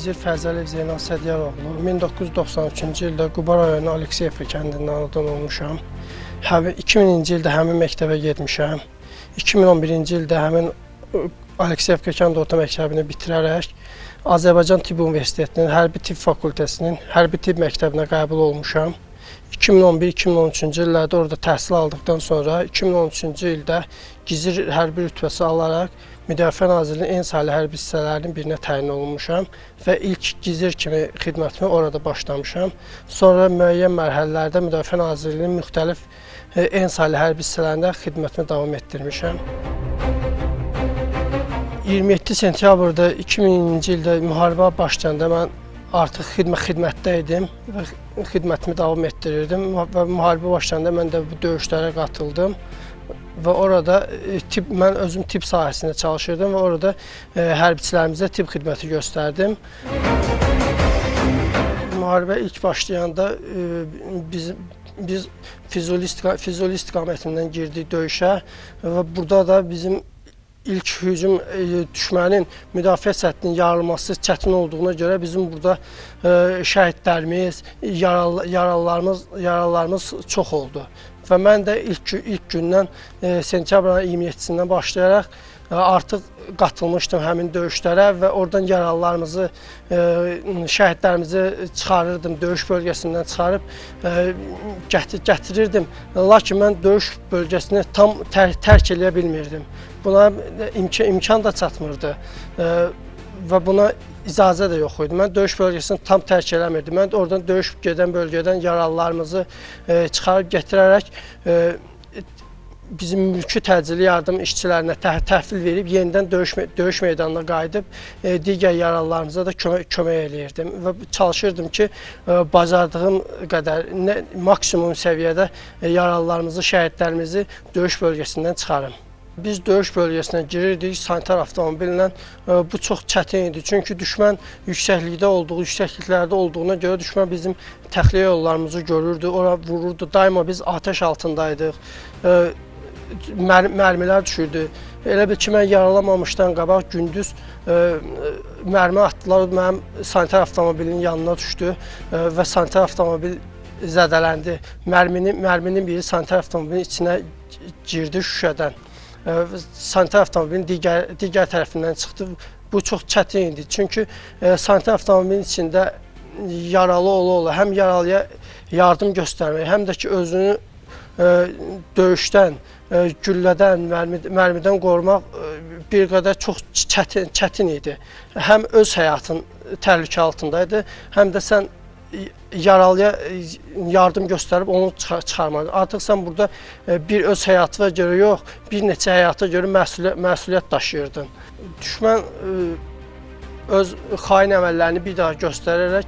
Gizir Fəzəliyev Zeynal Sədyaroğlu 1993-cü ildə Quba rayonu Alekseyevka kəndindən anadan olmuşam. 2000-ci ildə həmin məktəbə getmişəm. 2011-ci ildə həmin Alekseyevka kənd orta məktəbini bitirərək Azərbaycan Tibb Universitetinin Hərbi Tibb Fakültəsinin Hərbi Tibb məktəbinə qəbul olmuşam. 2011-2013-cü illərdə orada təhsil aldıqdan sonra 2013-cü ildə gizir hərbi rütbəsi alaraq Müdafiə Nazirliyinin en saylı hərbi hissələrinin birinə təyin olunmuşam və ilk gizir kimi xidmətimi orada başlamışam. Sonra müəyyən mərhələlərdə Müdafiə Nazirliyinin müxtəlif en saylı hərbi hissələrində xidmətimi davam etdirmişəm. 27 sentyabrda 2000-ci ildə müharibə başlayanda mən artıq xidmətdə idim və xidmətimi davam etdirirdim və müharibə başlayanda mən də bu döyüşlərə qatıldım. Və orada mən özüm tibb sahəsində çalışırdım və orada hərbiçilərimizə tibb xidməti göstərdim. Müharibə ilk başlayanda biz Füzuli istiqamətindən girdik döyüşə və burada da bizim ilk hücum düşmənin müdafiə səttinin yarılması çətin olduğuna görə bizim burada şəhidlərimiz, yaralılarımız çox oldu. Və mən də ilk gündən sentyabrın 27-sindən başlayaraq artıq qatılmışdım həmin döyüşlərə və oradan yaralılarımızı, şəhidlərimizi çıxarırdım, döyüş bölgəsindən çıxarıb gətirirdim. Lakin mən döyüş bölgəsini tam tərk eləyə bilmirdim. Buna imkan da çatmırdı və buna icazə də yox idi. Mən döyüş bölgəsini tam tərk eləmirdim. Mən oradan döyüş gedən bölgədən yaralılarımızı çıxarıb gətirərək bizim mülki təcili yardım işçilərinə təhvil verib yenidən döyüş meydanına qayıdıb digər yaralılarımıza da kömək eləyirdim və çalışırdım ki, bacardığım qədər maksimum səviyyədə yaralılarımızı, şəhidlərimizi döyüş bölgəsindən çıxarım. Biz döyüş bölgəsinə girirdik sanitar avtomobillə. Bu çox çətin idi. Çünki düşmən yüksəkliklərdə olduğuna görə düşmən bizim təxliyə yollarımızı görürdü, ora vururdu. Daima biz atəş altındaydıq. Mərmilər düşürdü. Elə bil ki, mən yaralamamışdan qabaq gündüz mərmi atdılar. Mənim sanitar avtomobilinin yanına düşdü və sanitar avtomobil zədələndi. Mərminin biri sanitar avtomobilin içinə girdi şüşədən. Sanitar avtomobilin digər tərəfindən çıxdı. Bu çox çətin idi. Çünki sanitar avtomobilin içində yaralı ola-ola həm yaralıya yardım göstərmək, həm də ki, özünü döyüşdən, güllədən, mərmidən qorumaq bir qədər çox çətin idi. Həm öz həyatın təhlükə altındaydı, həm də sən yaralıya yardım göstərib onu çıxarmalı. Artıq sən burada bir öz həyatına görə yox, bir neçə həyata görə məsuliyyət daşıyırdın. Düşmən öz xain əməllərini bir daha göstərərək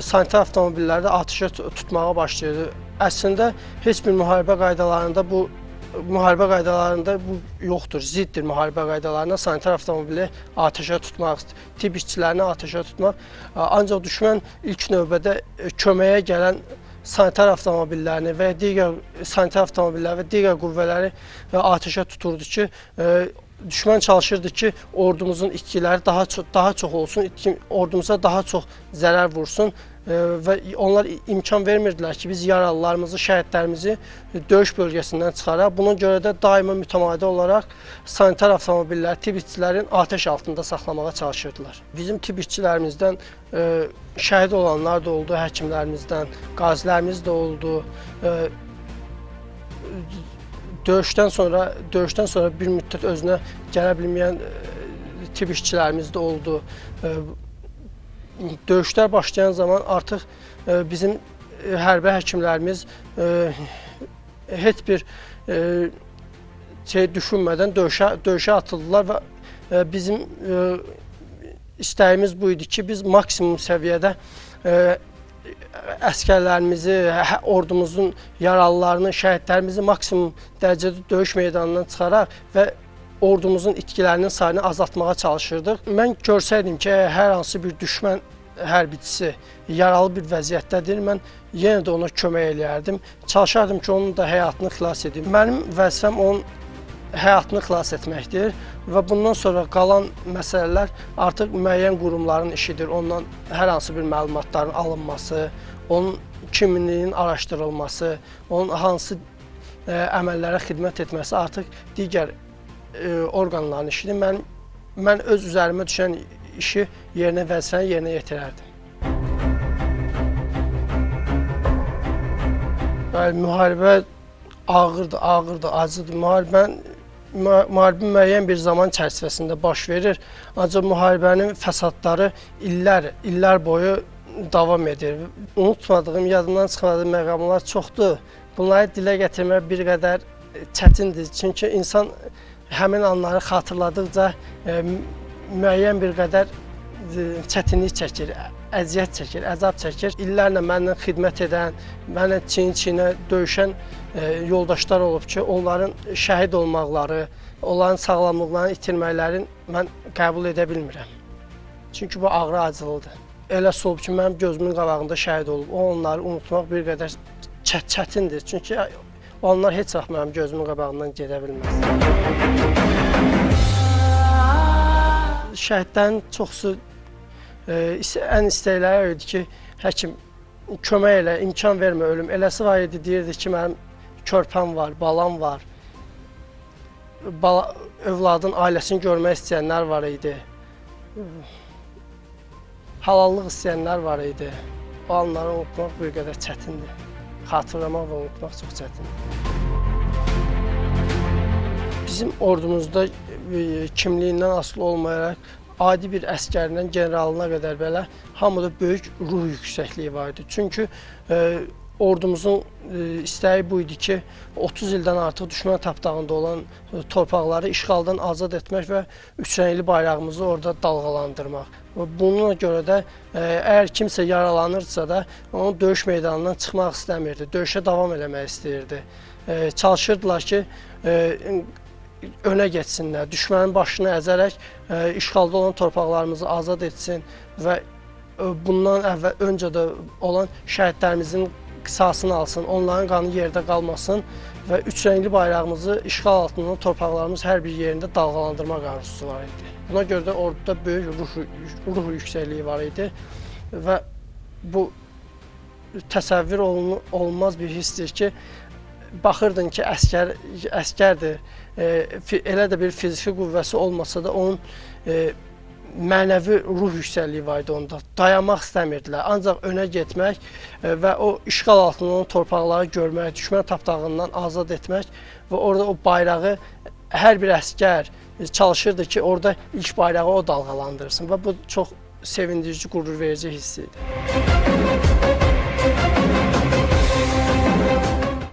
sanitar avtomobillərdə atışa tutmağa başlayırdı. Əslində heç bir müharibə qaydalarında bu yoxdur, ziddir müharibə qaydalarına sanitar avtomobili atəşə tutmaq, tibb işçilərini atəşə tutmaq. Ancaq düşmən ilk növbədə köməyə gələn sanitar avtomobillərini və digər sanitar avtomobilləri və digər qüvvələri atəşə tuturdu ki, düşmən çalışırdı ki, ordumuzun itkiləri daha çox olsun, ordumuza daha çox zərər vursun və onlar imkan vermirdilər ki, biz yaralılarımızı, şəhidlərimizi döyüş bölgəsindən çıxaraq. Buna görə də daima mütəmadi olaraq sanitar avtomobillər, tibb işçilərin atəş altında saxlamağa çalışırdılar. Bizim tibb işçilərimizdən şəhid olanlar da oldu, həkimlərimizdən, qazilərimiz də oldu. Döyüşdən sonra bir müddət özünə gələ bilməyən tibb işçilərimiz də oldu. Döyüşlər başlayan zaman artıq bizim hərbi həkimlərimiz heç bir şey düşünmədən döyüşə atıldılar və bizim istəyimiz bu idi ki, biz maksimum səviyyədə əskərlərimizi, ordumuzun yaralılarını, şəhidlərimizi maksimum dərəcədə döyüş meydanından çıxaraq və ordumuzun itkilərinin sayını azaltmağa çalışırdıq. Mən görsəydim ki, hər hansı bir düşmən hərbiçisi yaralı bir vəziyyətdədir, mən yenə də ona kömək eləyərdim. Çalışardım ki, onun da həyatını xilas edim. Mənim vəzifəm onun həyatını xilas etməkdir və bundan sonra qalan məsələlər artıq müəyyən qurumların işidir. Ondan hər hansı bir məlumatların alınması, onun kimliyinin araşdırılması, onun hansı əməllərə xidmət etməsi artıq digər orqanların işidir. Mən öz üzərimə düşən işi vəzifəni yerinə yetirərdim. Müharibə ağırdır, acıdır. Müharibə müəyyən bir zaman çərçivəsində baş verir. Ancaq müharibənin fəsadları illər boyu davam edir. Unutmadığım, yadımdan çıxmadığım məqamlar çoxdur. Bunları dilə gətirmək bir qədər çətindir. Çünki insan həmin anları xatırladıqca müəyyən bir qədər çətinlik çəkir, əziyyət çəkir, əzab çəkir. İllərlə mənimlə xidmət edən, mənimlə çiyin-çiyinə döyüşən yoldaşlar olub ki, onların şəhid olmaqları, onların sağlamlıqlarını itirməklərini mən qəbul edə bilmirəm. Çünki bu ağrı acılıdır. Elə olub ki, mənim gözümün qabağında şəhid olub. Onları unutmaq bir qədər çətindir. Çünki onlar heç vaxt mənim gözümün qabağından gedə bilməz. Şəhidlərin çoxsu ən istəkləri idi ki, həkim kömək elə, imkan vermə ölüm. Eləsi var idi, deyirdi ki, mənim körpəm var, balam var. Övladın ailəsini görmək istəyənlər var idi. Halallıq istəyənlər var idi. O anları unutmaq bir qədər çətindir. Xatırlamaq və unutmaq çox çətindir. Bizim ordumuzda kimliyindən asılı olmayaraq adi bir əskərindən generalına qədər belə hamıda böyük ruh yüksəkliyi var idi. Çünki ordumuzun istəyi bu idi ki, 30 ildən artıq düşmən tapdağında olan torpaqları işğaldan azad etmək və üç rəngli bayrağımızı orada dalğalandırmaq. Buna görə də əgər kimsə yaralanırsa da onun döyüş meydanından çıxmaq istəmirdi, döyüşə davam eləmək istəyirdi. Çalışırdılar ki, önə geçsinlər, düşmənin başını əzərək işğalda olan torpaqlarımızı azad etsin və bundan öncə də olan şəhidlərimizin qisasını alsın, onların qanı yerdə qalmasın və üç rəngli bayrağımızı işğal altından torpaqlarımız hər bir yerində dalğalandırmaq arzusu var idi. Buna görə də orduda böyük ruh yüksəkliyi var idi və bu təsəvvür olunmaz bir hissdir ki, baxırdın ki, əskərdir, elə də bir fiziki qüvvəsi olmasa da onun mənəvi ruh yüksəkliyi var idi onda. Dayanmaq istəmirdilər, ancaq önə getmək və o işğal altından torpaqları görmək, düşmən tapdağından azad etmək və orada o bayrağı hər bir əskər çalışırdı ki, orada ilk bayrağı o dalğalandırsın və bu çox sevindirici, qürur verici hiss idi.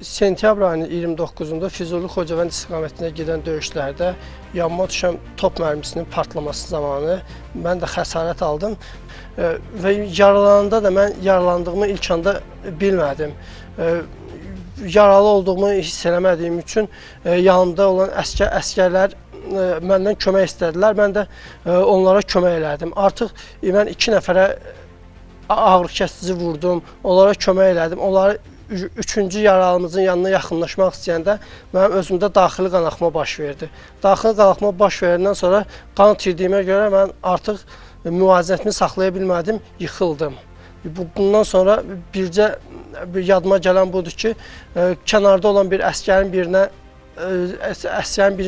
Sentyabr ayının 29-da Füzuli-Xocavənd istiqamətinə gedən döyüşlərdə yanıma düşən top mərmisinin partlaması zamanı mən də xəsarət aldım və yaralananda da mən yaralandığımı ilk anda bilmədim. Yaralı olduğumu hiss eləmədiyim üçün yanımda olan əskərlər məndən kömək istədilər, mən də onlara kömək elədim. Artıq mən 2 nəfərə ağrı kəsici vurdum, onlara kömək elədim. Onları üçüncü yaralımızın yanına yaxınlaşmaq istəyəndə mənim özümdə daxili qanaxma baş verdi. Daxili qanaxma baş verəndən sonra qan itirdiyimə görə mən artıq müvazinətimi saxlaya bilmədim, yıxıldım. Bundan sonra bircə yadıma gələn budur ki, kənarda olan bir əsgərin birini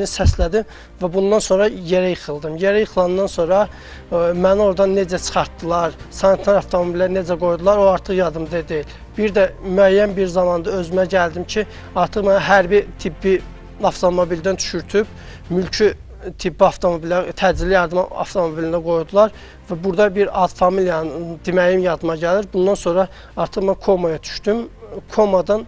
səslədim və bundan sonra yerə yıxıldım. Yerə yıxılandan sonra məni oradan necə çıxartdılar, sanitar avtomobilləri necə qoydular, o artıq yadımda deyil. Bir də müəyyən bir zamanda özümə gəldim ki, artıq mənə hərbi tibbi avtomobildən düşürtüb, mülki tibbi avtomobillər, təcili yardım avtomobilinə qoydular və burada bir ad familiyanın deməyim yadıma gəlir. Bundan sonra artıq mən komaya düşdüm. Komadan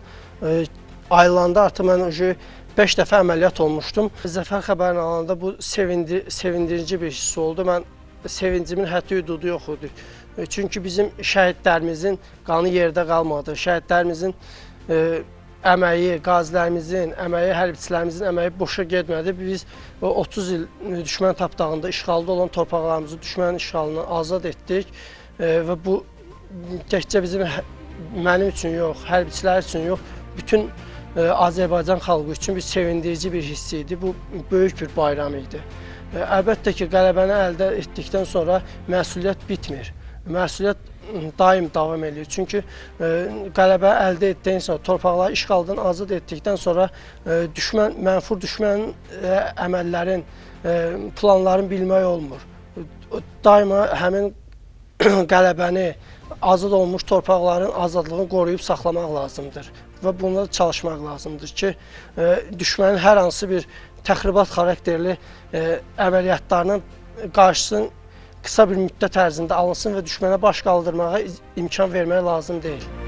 ayılanda artıq mən 5 dəfə əməliyyat olmuşdum. Zəfər xəbərini alanda bu sevindirici bir hiss oldu. Mən sevincimin həddi-hüdudu yox idi. Çünki bizim şəhidlərimizin qanı yerdə qalmadı. Şəhidlərimizin əməyi, qazilərimizin əməyi, hərbiçilərimizin əməyi boşa getmədi. Biz 30 il düşmən tapdağında işğalda olan torpaqlarımızı düşmənin işğalından azad etdik və bu təkcə mənim üçün yox, hərbiçilər üçün yox, bütün Azərbaycan xalqı üçün bir sevindirici bir hiss idi. Bu böyük bir bayram idi. Əlbəttə ki, qələbəni əldə etdikdən sonra məsuliyyət bitmir. Məsuliyyət daim davam edir. Çünki qələbə əldə etdikdən sonra, torpaqları işğaldan azad etdikdən sonra mənfur düşmənin əməllərin, planların bilmək olmur. Daima həmin qələbəni, azad olmuş torpaqların azadlığını qoruyub saxlamaq lazımdır. Və buna çalışmaq lazımdır ki, düşmənin hər hansı bir təxribat xarakterli əməliyyatlarının qarşısının qısa bir müddət ərzində alınsın və düşmənə baş qaldırmağa imkan vermək lazım deyil.